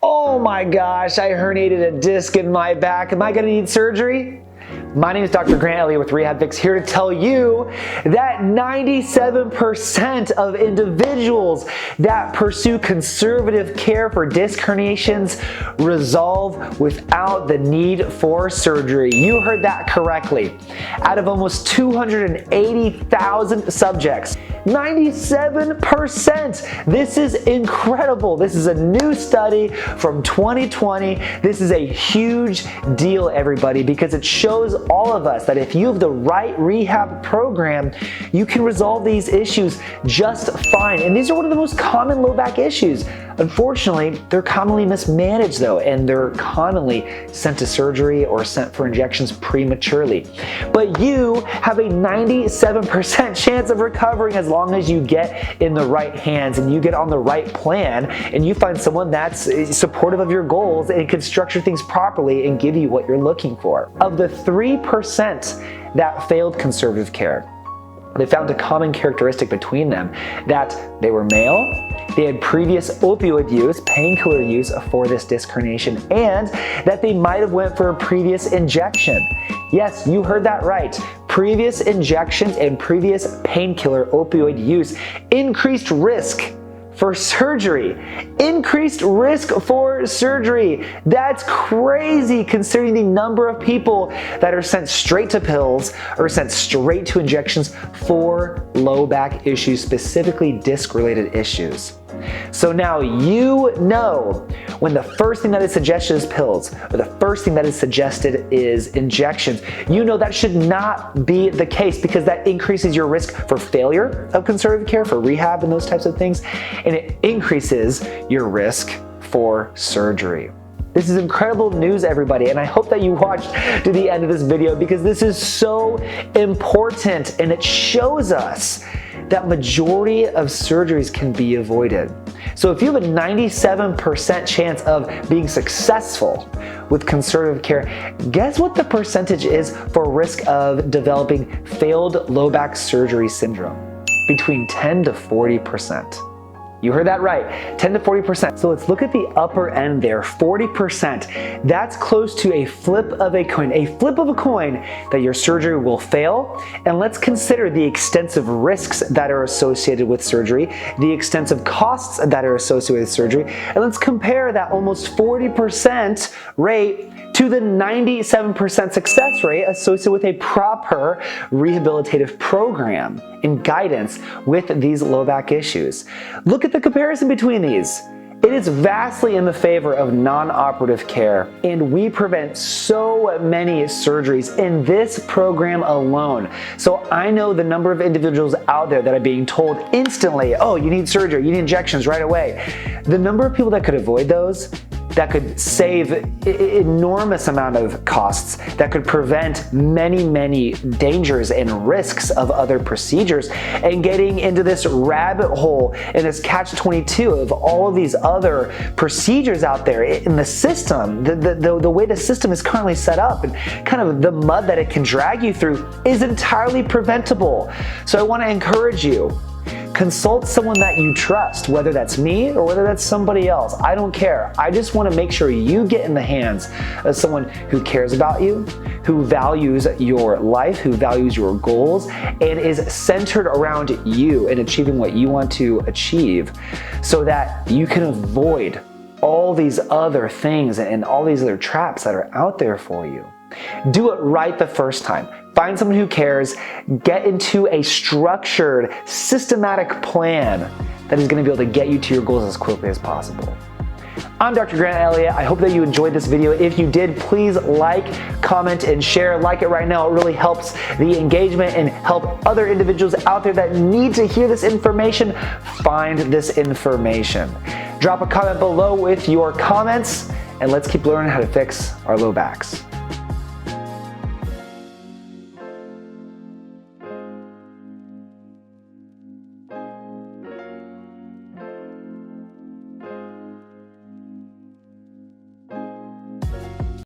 Oh my gosh, I herniated a disc in my back. Am I gonna need surgery? My name is Dr. Grant Elliott with RehabFix, here to tell you that 97% of individuals that pursue conservative care for disc herniations resolve without the need for surgery. You heard that correctly. Out of almost 280,000 subjects, 97%. This is incredible. This is a new study from 2020. This is a huge deal, everybody, because it shows all of us that if you have the right rehab program, you can resolve these issues just fine. And these are one of the most common low back issues. Unfortunately, they're commonly mismanaged though, and they're commonly sent to surgery or sent for injections prematurely. But you have a 97% chance of recovering as long as you get in the right hands and you get on the right plan and you find someone that's supportive of your goals and can structure things properly and give you what you're looking for. Of the 3% that failed conservative care, they found a common characteristic between them, that they were male, they had previous opioid use, painkiller use for this disc herniation, and that they might have went for a previous injection. Yes, you heard that right. Previous injections and previous painkiller opioid use increased risk for surgery. Increased risk for surgery. That's crazy considering the number of people that are sent straight to pills or sent straight to injections for low back issues, specifically disc-related issues. So now you know when the first thing that is suggested is pills, or the first thing that is suggested is injections. You know that should not be the case because that increases your risk for failure of conservative care, for rehab and those types of things, and it increases your risk for surgery. This is incredible news, everybody, and I hope that you watched to the end of this video because this is so important and it shows us that majority of surgeries can be avoided. So if you have a 97% chance of being successful with conservative care, guess what the percentage is for risk of developing failed low back surgery syndrome? Between 10 to 40%. You heard that right, 10 to 40%. So let's look at the upper end there, 40%. That's close to a flip of a coin that your surgery will fail. And let's consider the extensive risks that are associated with surgery, the extensive costs that are associated with surgery, and let's compare that almost 40% rate to the 97% success rate associated with a proper rehabilitative program and guidance with these low back issues. Look at the comparison between these. It is vastly in the favor of non-operative care, and we prevent so many surgeries in this program alone. So I know the number of individuals out there that are being told instantly, oh, you need surgery, you need injections right away. The number of people that could avoid those, that could save enormous amount of costs, that could prevent many dangers and risks of other procedures, and getting into this rabbit hole and this catch-22 of all of these other procedures out there in the system, the way the system is currently set up and kind of the mud that it can drag you through is entirely preventable. So I want to encourage you, consult someone that you trust, whether that's me or whether that's somebody else. I don't care. I just want to make sure you get in the hands of someone who cares about you, who values your life, who values your goals, and is centered around you and achieving what you want to achieve so that you can avoid all these other things and all these other traps that are out there for you. Do it right the first time. Find someone who cares, get into a structured, systematic plan that is going to be able to get you to your goals as quickly as possible. I'm Dr. Grant Elliott. I hope that you enjoyed this video. If you did, please like, comment, and share. Like it right now. It really helps the engagement and help other individuals out there that need to hear this information find this information. Drop a comment below with your comments, and let's keep learning how to fix our low backs.